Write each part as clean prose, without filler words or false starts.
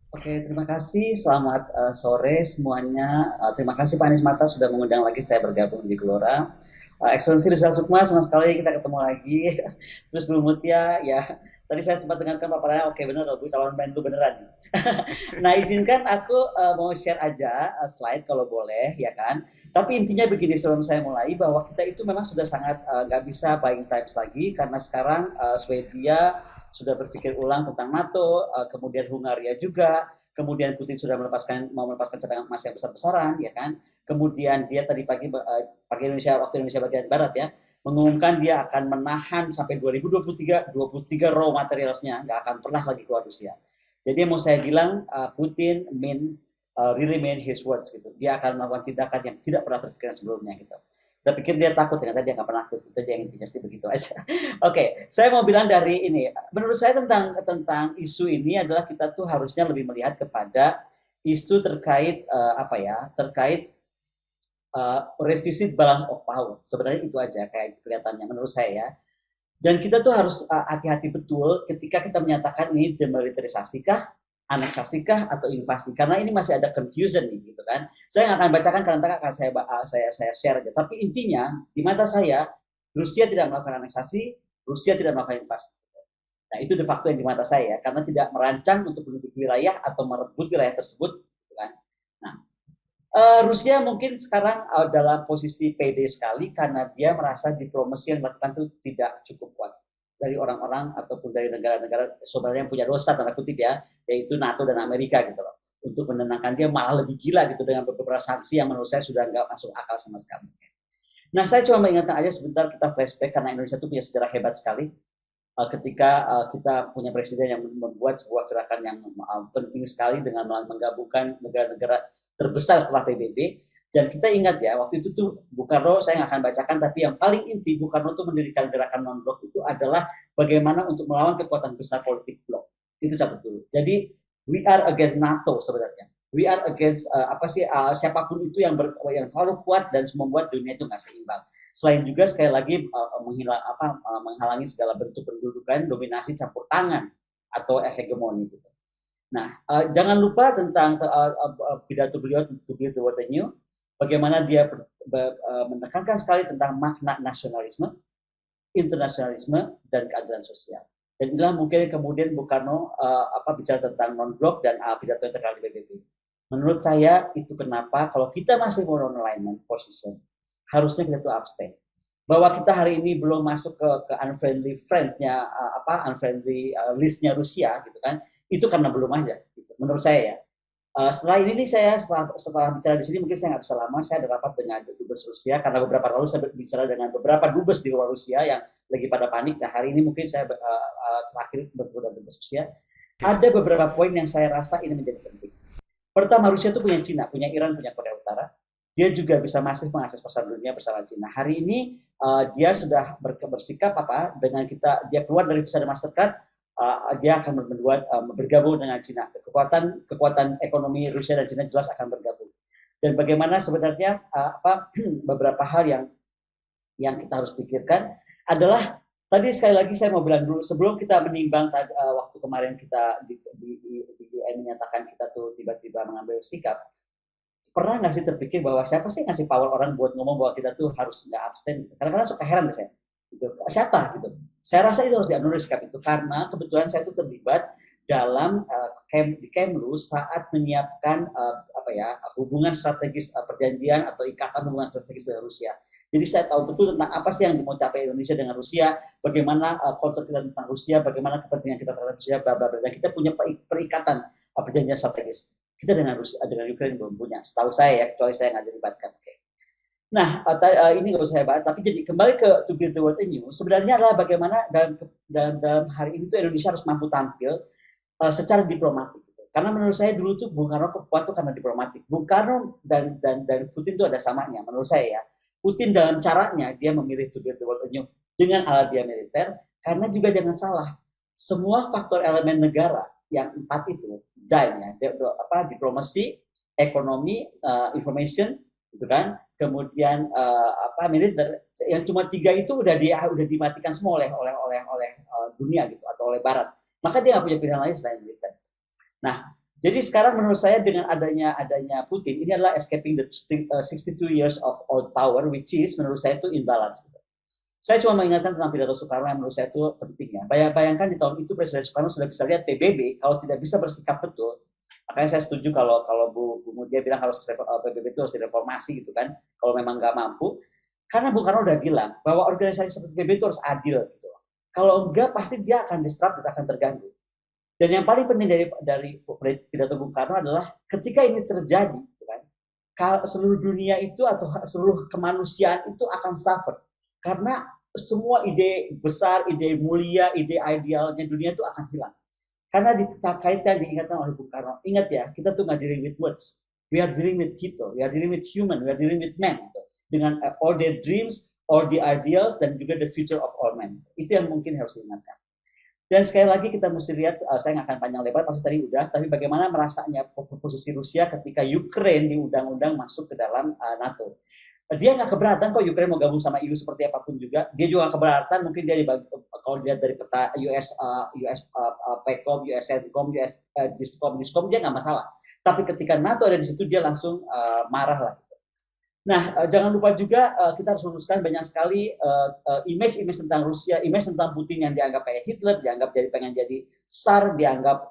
Oke, terima kasih. Selamat sore semuanya. Terima kasih Pak Anies Mata sudah mengundang lagi saya bergabung di Gelora. Excellency Rizal Sukma, senang sekali kita ketemu lagi. Terus Bu Mutia, ya tadi saya sempat dengarkan paparannya, oke benar, Bu calon menlu beneran. Nah, izinkan aku mau share aja slide kalau boleh, ya kan. Tapi intinya begini sebelum saya mulai, bahwa kita itu memang sudah sangat nggak bisa buying times lagi, karena sekarang Swedia sudah berpikir ulang tentang NATO, kemudian Hungaria juga, kemudian Putin sudah mau melepaskan cadangan emas yang besar-besaran, ya kan. Kemudian dia tadi pagi Indonesia, waktu Indonesia bagian barat ya, mengumumkan dia akan menahan sampai 2023 raw materialsnya, nggak akan pernah lagi keluar Rusia. Jadi mau saya bilang Putin really mean his words gitu. Dia akan melakukan tindakan yang tidak pernah terpikirkan sebelumnya gitu. Kita pikir dia takut, ternyata dia nggak pernah takut. Itu aja intinya sih begitu aja. Oke, saya mau bilang dari ini. Menurut saya tentang isu ini adalah kita tuh harusnya lebih melihat kepada isu terkait apa ya, terkait revisi balance of power. Sebenarnya itu aja kayak kelihatannya menurut saya ya. Dan kita tuh harus hati-hati betul ketika kita menyatakan ini demilitarisasi kah, aneksasi kah, atau invasi. Karena ini masih ada confusion nih, gitu kan. Saya nggak akan bacakan karena nanti akan saya share aja. Tapi intinya, di mata saya, Rusia tidak melakukan aneksasi, Rusia tidak melakukan invasi. Nah, itu de facto yang di mata saya, karena tidak merancang untuk menduduki wilayah atau merebut wilayah tersebut, gitu kan. Nah, Rusia mungkin sekarang dalam posisi PD sekali karena dia merasa diplomasi yang dilakukan itu tidak cukup kuat dari orang-orang ataupun dari negara-negara sebenarnya yang punya dosa tanda kutip ya, yaitu NATO dan Amerika gitu loh. Untuk menenangkan dia malah lebih gila gitu dengan beberapa sanksi yang menurut saya sudah nggak masuk akal sama sekali. Nah, saya cuma mengingatkan aja sebentar kita flashback karena Indonesia itu punya sejarah hebat sekali ketika kita punya presiden yang membuat sebuah gerakan yang penting sekali dengan menggabungkan negara-negara terbesar setelah PBB. Dan kita ingat ya, waktu itu tuh Bung Karno, saya nggak akan bacakan, tapi yang paling inti Bung Karno tuh mendirikan gerakan non-blok itu adalah bagaimana untuk melawan kekuatan besar politik blok. Itu catat dulu. Jadi, we are against NATO sebenarnya. We are against apa sih siapapun itu yang terlalu kuat dan membuat dunia itu nggak seimbang. Selain juga sekali lagi menghalangi segala bentuk pendudukan, dominasi campur tangan atau hegemoni gitu. Nah, jangan lupa tentang pidato beliau to build the world anew, bagaimana dia menekankan sekali tentang makna nasionalisme, internasionalisme, dan keadilan sosial. Dan inilah mungkin kemudian Bung Karno bicara tentang non-blok dan pidato yang terkenal di PBB. Menurut saya itu kenapa kalau kita masih mau non-alignment position, harusnya kita tuh abstain. Bahwa kita hari ini belum masuk ke unfriendly friends-nya unfriendly list-nya Rusia gitu kan, itu karena belum aja gitu. Menurut saya ya. Setelah ini nih saya setelah bicara di sini mungkin saya nggak bisa lama. Saya ada rapat dengan dubes Rusia karena beberapa lalu saya berbicara dengan beberapa dubes di luar Rusia yang lagi pada panik. Nah hari ini mungkin saya terakhir bertemu dengan dubes Rusia. Ya, Ada beberapa poin yang saya rasa ini menjadi penting. Pertama, Rusia itu punya Cina, punya Iran, punya Korea Utara. Dia juga bisa masif mengakses pasar dunia bersama Cina. Hari ini dia sudah bersikap apa dengan kita, dia keluar dari Visa dan Mastercard, dia akan membuat bergabung dengan Cina. Kekuatan ekonomi Rusia dan Cina jelas akan bergabung. Dan bagaimana sebenarnya beberapa hal yang kita harus pikirkan adalah tadi sekali lagi saya mau bilang dulu sebelum kita menimbang waktu kemarin kita di UN menyatakan kita tuh tiba-tiba mengambil sikap, pernah nggak sih terpikir bahwa siapa sih ngasih power orang buat ngomong bahwa kita tuh harus nggak abstain? Kadang-kadang suka heran deh saya. Gitu. Siapa gitu? Saya rasa itu harus dianulir sikap itu karena kebetulan saya itu terlibat dalam di Kemlu saat menyiapkan hubungan strategis perjanjian atau ikatan hubungan strategis dengan Rusia. Jadi saya tahu betul tentang apa sih yang mau capai Indonesia dengan Rusia, bagaimana konsep kita tentang Rusia, bagaimana kepentingan kita terhadap Rusia, bla bla bla. Dan kita punya perikatan perjanjian strategis. Kita dengan Rusia, dengan Ukraina belum punya. Setahu saya ya, kecuali saya nggak dilibatkan. Okay. Nah, ini nggak usah saya bahas. Tapi jadi kembali ke To Build the World Anew, sebenarnya adalah bagaimana dalam hari ini tuh Indonesia harus mampu tampil secara diplomatik. Gitu. Karena menurut saya dulu tuh Bung Karno kuat tuh karena diplomatik. Bung Karno dan Putin tuh ada samanya menurut saya ya. Putin dalam caranya dia memilih To Build the World Anew dengan ala dia militer, karena juga jangan salah, semua faktor elemen negara yang empat itu, diplomasi, ekonomi, information, gitu kan, kemudian militer, yang cuma tiga itu udah dimatikan semua oleh dunia gitu atau oleh Barat. Maka dia nggak punya pilihan lain selain militer. Nah, Jadi sekarang menurut saya dengan adanya Putin, ini adalah escaping the 62 years of old power, which is menurut saya itu imbalance. Saya cuma mengingatkan tentang pidato Soekarno yang menurut saya itu penting ya. Bayangkan di tahun itu Presiden Soekarno sudah bisa lihat PBB kalau tidak bisa bersikap betul. Makanya saya setuju kalau Bu Mutia bilang harus PBB itu harus direformasi gitu kan. Kalau memang nggak mampu, karena Bung Karno udah bilang bahwa organisasi seperti PBB itu harus adil gitu. Kalau enggak pasti dia akan disrupt dan akan terganggu. Dan yang paling penting dari pidato Bung Karno adalah ketika ini terjadi, gitu kan, seluruh dunia itu atau seluruh kemanusiaan itu akan suffer karena semua ide besar, ide mulia, ide idealnya dunia itu akan hilang. Karena kaitkan diingatkan oleh Bung Karno. Ingat ya, kita tuh nggak dealing with words. We are dealing with people, we are dealing with human, we are dealing with men. Gitu. Dengan all their dreams, all the ideals, dan juga the future of all men. Itu yang mungkin harus diingatkan. Dan sekali lagi kita mesti lihat, saya nggak akan panjang lebar, pasti tadi udah, tapi bagaimana merasanya posisi Rusia ketika Ukraine diundang-undang masuk ke dalam NATO. Dia nggak keberatan kok Ukraine mau gabung sama EU seperti apapun juga. Dia juga nggak keberatan, mungkin dia kalau dilihat dari peta US PECOM, US CENTCOM, US Discom, dia nggak masalah. Tapi ketika NATO ada di situ, dia langsung marah lah. Nah, jangan lupa juga kita harus luruskan banyak sekali image-image tentang Rusia, image tentang Putin yang dianggap kayak Hitler, dianggap pengen jadi SAR, dianggap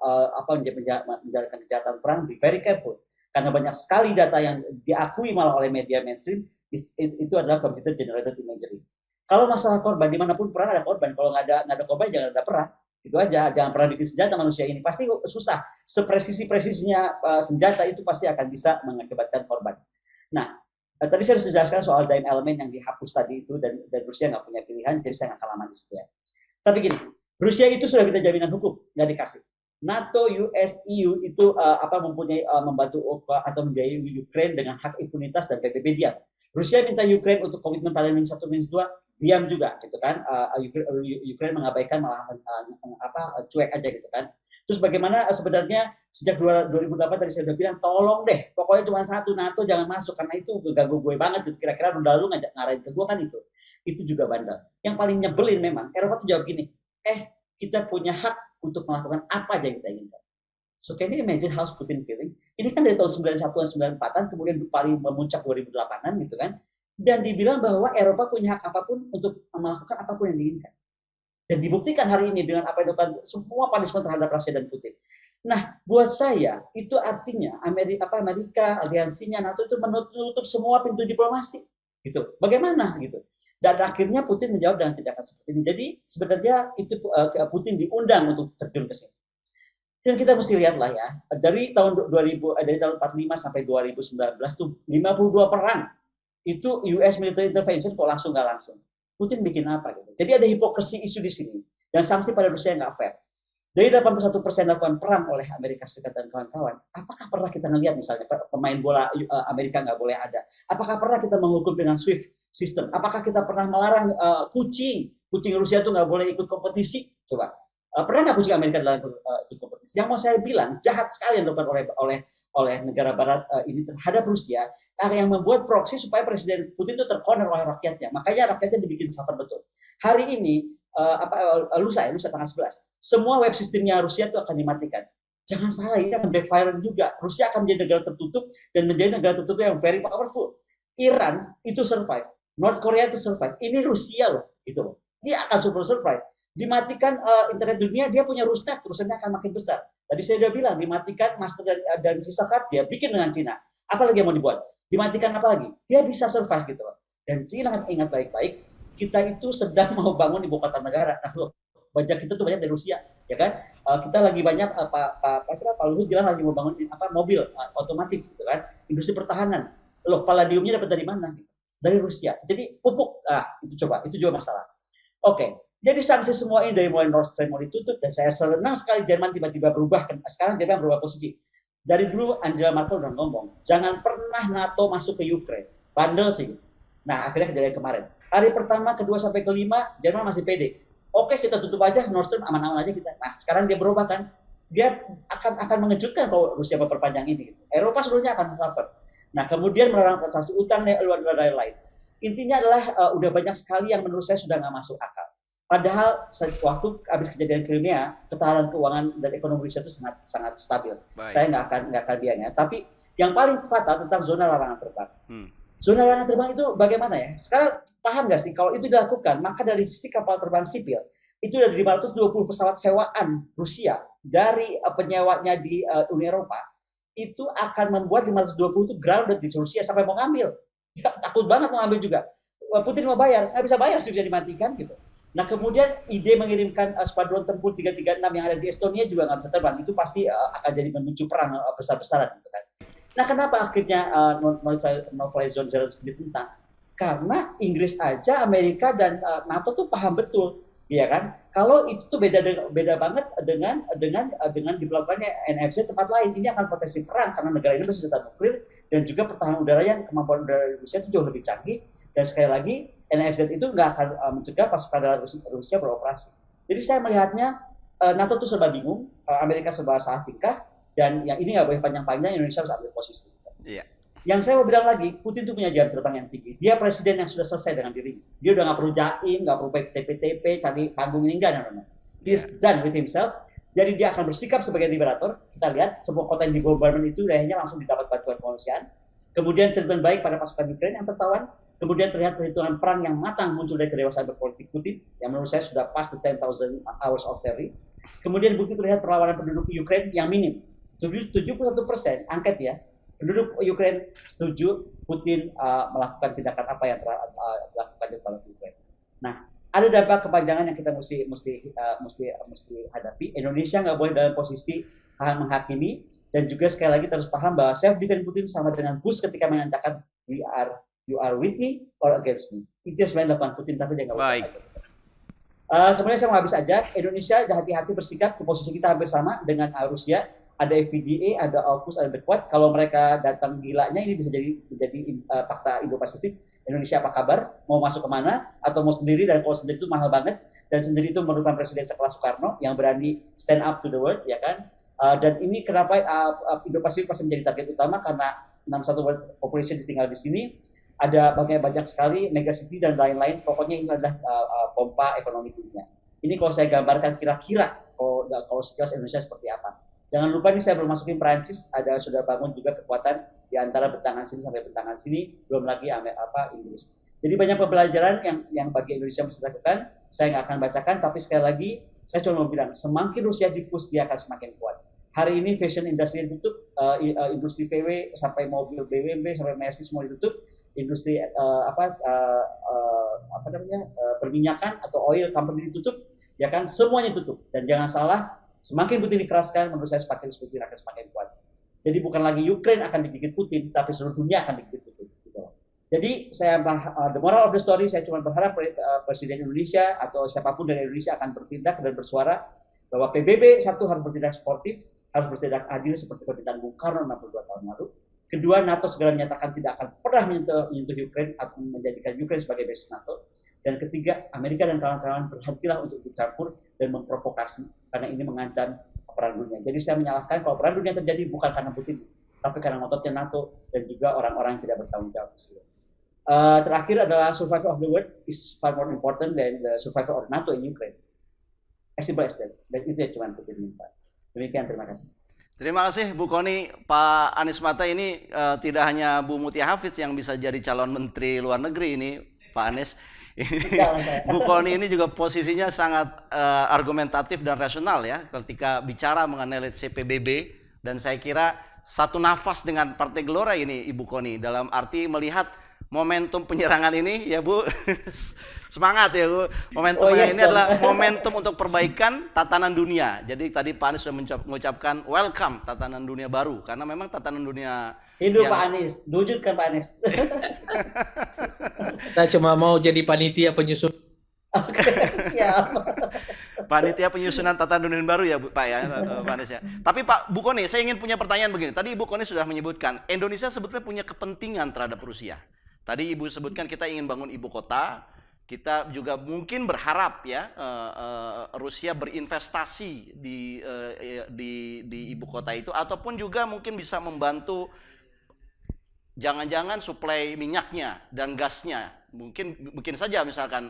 menjalankan kejahatan perang. Be very careful, karena banyak sekali data yang diakui malah oleh media mainstream itu adalah computer generated imagery. Kalau masalah korban, dimanapun perang ada korban. Kalau nggak ada korban, jangan ada perang. Itu aja, jangan pernah bikin senjata manusia ini. Pasti susah. Sepresisi-presisinya senjata itu pasti akan bisa mengakibatkan korban. Nah, tadi saya sudah jelaskan soal dime element yang dihapus tadi itu, dan Rusia nggak punya pilihan, jadi saya nggak akan lama di situ ya. Tapi gini, Rusia itu sudah minta jaminan hukum, nggak dikasih. NATO, US, EU itu mempunyai membantu atau membiayai Ukraine dengan hak impunitas dan PBB diam. Rusia minta Ukraine untuk komitmen pada -1, -2, diam juga gitu kan. Ukraine mengabaikan, malah cuek aja gitu kan. Terus bagaimana sebenarnya sejak 2008 tadi saya udah bilang, tolong deh, pokoknya cuma satu, NATO jangan masuk karena itu ganggu gue banget gitu. Kira-kira udah lu ngarahin ke gue kan itu juga bandel. Yang paling nyebelin memang Eropa tuh jawab gini, kita punya hak untuk melakukan apa aja yang kita inginkan. So can you imagine how Putin feeling? Ini kan dari tahun 91-an, 94-an, kemudian paling memuncak 2008-an gitu kan. Dan dibilang bahwa Eropa punya hak apapun untuk melakukan apapun yang diinginkan. Dan dibuktikan hari ini dengan apa yang dilakukan semua punishment terhadap Rusia dan Putin. Nah, buat saya itu artinya Amerika, aliansinya NATO itu menutup semua pintu diplomasi. Gitu. Bagaimana gitu? Dan akhirnya Putin menjawab dengan tindakan seperti ini. Jadi sebenarnya itu Putin diundang untuk terjun ke sini. Dan kita mesti lihatlah ya, dari tahun 45 sampai 2019 tuh 52 perang. Itu US military intervention kok langsung nggak langsung. Putin bikin apa gitu. Jadi ada hipokrisi isu di sini, dan sanksi pada Rusia nggak fair. Dari 81% lakukan perang oleh Amerika Serikat dan kawan-kawan, apakah pernah kita melihat misalnya pemain bola Amerika nggak boleh ada? Apakah pernah kita menghukum dengan SWIFT system? Apakah kita pernah melarang kucing Rusia itu nggak boleh ikut kompetisi? Coba. Pernah nggak kucing Amerika dalam ikut kompetisi? Yang mau saya bilang, jahat sekali yang dilakukan oleh negara Barat ini terhadap Rusia, yang membuat proksi supaya Presiden Putin itu terkorner oleh rakyatnya. Makanya rakyatnya dibikin suffer betul. Hari ini, lusa tanggal 11, semua web sistemnya Rusia itu akan dimatikan. Jangan salah, ini akan backfire juga. Rusia akan menjadi negara tertutup dan menjadi negara tertutup yang very powerful. Iran itu survive, North Korea itu survive. Ini Rusia loh, gitu loh. Dia akan super survive. Dimatikan internet dunia, dia punya Rusnet, rusnya akan makin besar. Tadi saya udah bilang, dimatikan master dan visa card, dia bikin dengan Cina. Apa lagi yang mau dibuat? Dimatikan apa lagi? Dia bisa survive gitu loh. Dan Cina ingat baik-baik, kita itu sedang mau bangun ibu kota negara. Nah, loh, pajak kita tuh banyak dari Rusia, ya kan? Kita lagi banyak Pak Luhut bilang lagi mau bangun mobil otomotif, gitu kan? Industri pertahanan. Loh, palladiumnya dapat dari mana? Gitu. Dari Rusia. Jadi pupuk, itu juga masalah. Oke. Jadi sanksi semua ini dari mulai Nord Stream mau ditutup, dan saya senang sekali Jerman tiba-tiba berubah. Sekarang Jerman berubah posisi. Dari dulu Angela Merkel udah ngomong, jangan pernah NATO masuk ke Ukraine. Bandel sih. Nah, akhirnya kejadian kemarin. Hari pertama, kedua, sampai kelima, Jerman masih pede. Oke, kita tutup aja Nord Stream, aman-aman aja kita. Nah, sekarang dia berubah kan. Dia akan mengejutkan kalau Rusia memperpanjang ini. Eropa seluruhnya akan suffer. Nah, kemudian melarang transaksi utang dan lain-lain. Intinya adalah udah banyak sekali yang menurut saya sudah nggak masuk akal. Padahal waktu habis kejadian Crimea, ketahanan keuangan dan ekonomi Rusia itu sangat sangat stabil. Saya Baik. nggak akan biarnya. Tapi yang paling fatal tentang zona larangan terbang. Hmm. Zona larangan terbang itu bagaimana ya? Sekarang paham nggak sih kalau itu dilakukan, maka dari sisi kapal terbang sipil itu ada 520 pesawat sewaan Rusia dari penyewanya di Uni Eropa itu akan membuat 520 itu grounded di Rusia sampai mau ngambil. Ya, takut banget mau ngambil juga. Putin mau bayar, nggak bisa bayar, sudah dimatikan gitu. Nah kemudian ide mengirimkan skuadron tempur 336 yang ada di Estonia juga nggak bisa terbang. Itu pasti akan jadi memicu perang besar-besaran gitu kan. Nah kenapa akhirnya no-fly zone Zelensky ditentang? Karena Inggris aja, Amerika dan NATO tuh paham betul, ya kan? Kalau itu tuh beda banget dengan dilakukannya NFC tempat lain. Ini akan potensi perang karena negara ini bersenjata nuklir dan juga pertahanan udaranya, kemampuan udara Rusia itu jauh lebih canggih. Dan sekali lagi NFZ itu nggak akan mencegah pasukan darat Rusia beroperasi. Jadi saya melihatnya NATO tuh serba bingung, Amerika serba salah tingkah, dan yang ini nggak boleh panjang-panjang, Indonesia harus ambil posisi. Iya. Yang saya mau bilang lagi, Putin itu punya jam terbang yang tinggi. Dia presiden yang sudah selesai dengan dirinya. Dia udah nggak perlu jaim, nggak perlu TP-TP, cari panggung ini enggak. He's done with himself. Jadi dia akan bersikap sebagai liberator. Kita lihat semua kota yang dibombardment itu akhirnya langsung didapat bantuan kemanusiaan. Kemudian treatment baik pada pasukan Ukraine yang tertawan. Kemudian terlihat perhitungan perang yang matang muncul dari kedewasaan berpolitik Putin, yang menurut saya sudah pas the 10,000 hours of theory. Kemudian bukti terlihat perlawanan penduduk Ukraine yang minim. 71% angket ya, penduduk Ukraine setuju Putin melakukan tindakan apa yang dilakukan di Ukraine. Nah, ada dampak kepanjangan yang kita mesti hadapi. Indonesia nggak boleh dalam posisi menghakimi, dan juga sekali lagi terus paham bahwa self defense Putin sama dengan Bush ketika mengatakan you are with me or against me. Itu yang sebenarnya dilakukan Putin, tapi dia nggak ucap itu. Kemudian saya mau habis aja, Indonesia hati-hati bersikap, posisi kita hampir sama dengan Rusia. Ada FPDA, ada AUKUS, ada The Quad. Kalau mereka datang gilanya, ini bisa jadi fakta Indo-Pasifik. Indonesia apa kabar? Mau masuk kemana? Atau mau sendiri? Dan kalau sendiri itu mahal banget. Dan sendiri itu memerlukan presiden sekelas Soekarno yang berani stand up to the world, ya kan? Dan ini kenapa Indo-Pasifik pasti menjadi target utama, karena 61 world population tinggal di sini. Ada banyak sekali megacity dan lain-lain. Pokoknya ini adalah pompa ekonomi dunia. Ini kalau saya gambarkan kira-kira kalau sekilas Indonesia seperti apa. Jangan lupa nih saya belum masukin Perancis, sudah bangun juga kekuatan di antara bentangan sini sampai bentangan sini, belum lagi Inggris. Jadi banyak pembelajaran yang bagi Indonesia mesti dilakukan. Saya nggak akan bacakan, tapi sekali lagi saya cuma mau bilang, semakin Rusia dipush dia akan semakin kuat. Hari ini fashion industri ditutup, industri VW sampai mobil BMW sampai Mercedes semua ditutup, industri perminyakan atau oil company ditutup, ya kan, semuanya tutup. Dan jangan salah, semakin Putin dikeraskan, menurut saya Putin akan semakin kuat. Jadi bukan lagi Ukraine akan digigit Putin, tapi seluruh dunia akan digigit Putin. Gitu. Jadi saya the moral of the story, saya cuma berharap Presiden Indonesia atau siapapun dari Indonesia akan bertindak dan bersuara bahwa PBB satu harus bertindak sportif, harus bertindak adil seperti pemerintahan Bung Karno 62 tahun lalu. Kedua, NATO segera menyatakan tidak akan pernah menyentuh Ukraine atau menjadikan Ukraine sebagai basis NATO. Dan ketiga, Amerika dan kawan-kawan berhentilah untuk bercampur dan memprovokasi, karena ini mengancam perang dunia. Jadi saya menyalahkan kalau perang dunia terjadi bukan karena Putin, tapi karena ngototnya NATO dan juga orang-orang yang tidak bertanggung jawab. Terakhir adalah survival of the world is far more important than the survival of NATO in Ukraine. As simple as that. Dan itu yang cuma Putin minta. Demikian, terima kasih. Terima kasih Bu Kony. Pak Anies Mata, ini tidak hanya Bu Mutia Hafidz yang bisa jadi calon menteri luar negeri ini, Pak Anies. Bu Kony ini juga posisinya sangat argumentatif dan rasional ya ketika bicara mengenai PBB, dan saya kira satu nafas dengan Partai Gelora ini Ibu Kony, dalam arti melihat momentum penyerangan ini ya Bu. Semangat ya Bu. Momentum ini adalah momentum untuk perbaikan tatanan dunia. Jadi tadi Pak Anies sudah mengucapkan welcome tatanan dunia baru, karena memang tatanan dunia hidup Pak Anies, wujudkan Pak Anies. Kita cuma mau jadi panitia penyusun. Oke, siap. Panitia penyusunan tatanan dunia baru ya Pak ya, Pak Anies ya. Tapi Pak Bu Kony, saya ingin punya pertanyaan begini. Tadi Ibu Kony sudah menyebutkan Indonesia sebetulnya punya kepentingan terhadap Rusia. Tadi Ibu sebutkan kita ingin bangun ibu kota. Kita juga mungkin berharap ya Rusia berinvestasi di ibu kota itu, ataupun juga mungkin bisa membantu jangan-jangan suplai minyaknya dan gasnya. Mungkin saja misalkan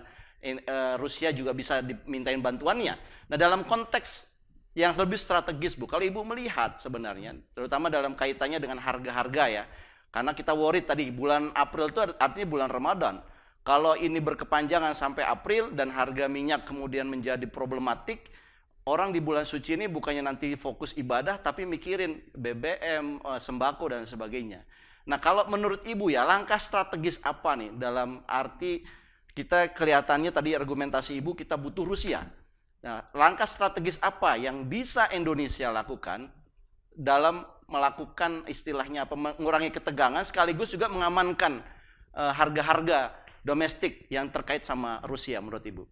Rusia juga bisa dimintain bantuannya. Nah, dalam konteks yang lebih strategis, Bu, kalau Ibu melihat sebenarnya, terutama dalam kaitannya dengan harga-harga ya, karena kita worry tadi bulan April itu artinya bulan Ramadan. Kalau ini berkepanjangan sampai April dan harga minyak kemudian menjadi problematik, orang di bulan suci ini bukannya nanti fokus ibadah, tapi mikirin BBM, sembako dan sebagainya. Nah, kalau menurut Ibu ya, langkah strategis apa nih dalam arti kita kelihatannya tadi argumentasi Ibu kita butuh Rusia. Nah, langkah strategis apa yang bisa Indonesia lakukan dalam melakukan istilahnya apa, mengurangi ketegangan sekaligus juga mengamankan harga-harga domestik yang terkait sama Rusia menurut Ibu?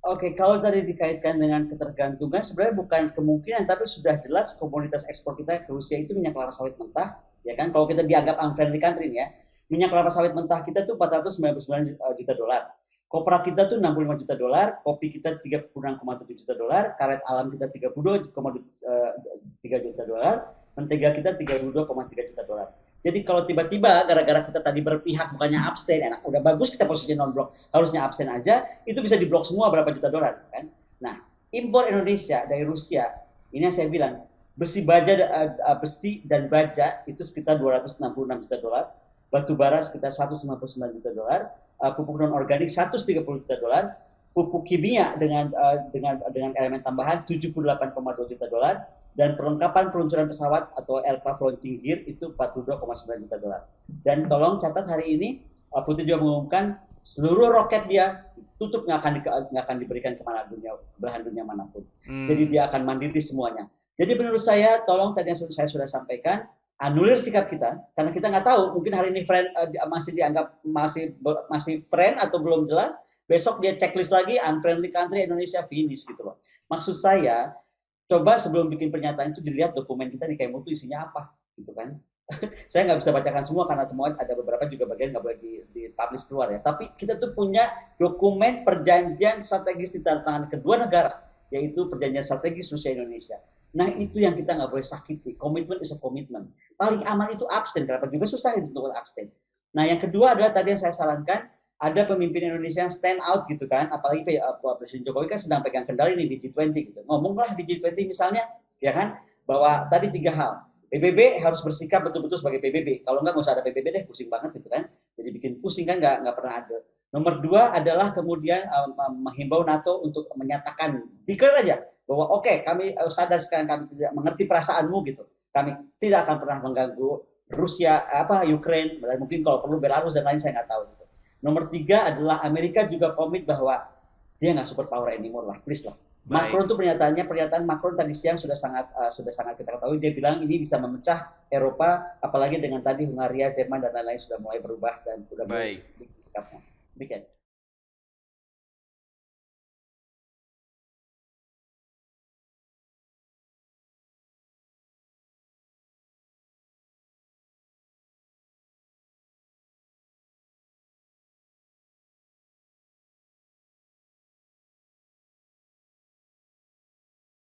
Oke, kalau tadi dikaitkan dengan ketergantungan, sebenarnya bukan kemungkinan, tapi sudah jelas komoditas ekspor kita ke Rusia itu minyak kelapa sawit mentah, ya kan? Kalau kita dianggap unfriendly country ya, minyak kelapa sawit mentah kita tuh 499 juta dolar. Kopra kita tuh 65 juta dolar, kopi kita 36,7 juta dolar, karet alam kita 32,3 juta dolar, mentega kita 32,3 juta dolar. Jadi kalau tiba-tiba gara-gara kita tadi berpihak bukannya abstain, enak, udah bagus kita posisi non-blok, harusnya abstain aja, itu bisa diblok semua berapa juta dolar, kan? Nah, impor Indonesia dari Rusia, ini yang saya bilang, besi dan baja itu sekitar 266 juta dolar. Batu bara sekitar 159 juta dolar, pupuk non organik 130 juta dolar, pupuk kimia dengan elemen tambahan 78,2 juta dolar, dan perlengkapan peluncuran pesawat atau aircraft launching gear itu 42,9 juta dolar. Dan tolong catat hari ini Putin juga mengumumkan seluruh roket dia tutup nggak akan diberikan kemana belahan dunia manapun. Jadi dia akan mandiri semuanya. Jadi menurut saya, tolong tadi yang saya sudah sampaikan, anulir sikap kita, karena kita nggak tahu, mungkin hari ini friend masih dianggap masih friend atau belum jelas, besok dia checklist lagi unfriendly country Indonesia finish gitu loh. Maksud saya, coba sebelum bikin pernyataan itu dilihat dokumen kita di KMU itu isinya apa gitu kan. Saya nggak bisa bacakan semua karena semua ada beberapa juga bagian nggak boleh di-publish keluar ya. Tapi kita tuh punya dokumen perjanjian strategis di tangan kedua negara, yaitu perjanjian strategis Rusia Indonesia. Nah itu yang kita nggak boleh sakiti. Komitmen is a commitment. Paling aman itu abstain. Kenapa juga susah itu untuk abstain. Nah yang kedua adalah tadi yang saya sarankan, ada pemimpin Indonesia yang stand out gitu kan. Apalagi Presiden Jokowi kan sedang pegang kendali nih di G20 gitu. Ngomonglah di G20 misalnya, ya kan, bahwa tadi 3 hal. PBB harus bersikap betul-betul sebagai PBB. Kalau nggak usah ada PBB deh, pusing banget gitu kan. Jadi bikin pusing kan nggak pernah ada. Nomor 2 adalah kemudian menghimbau NATO untuk menyatakan, declare aja bahwa oke, kami sadar sekarang kami tidak mengerti perasaanmu gitu. Kami tidak akan pernah mengganggu Rusia, Ukraine, dan mungkin kalau perlu Belarus dan lain saya nggak tahu gitu. Nomor 3 adalah Amerika juga komit bahwa dia nggak super power anymore lah, please lah. Baik. Macron tuh pernyataan Macron tadi siang sudah sangat kita ketahui, dia bilang ini bisa memecah Eropa, apalagi dengan tadi Hungaria, Jerman dan lain-lain sudah mulai berubah dan sudah mulai sikapnya. Demikian.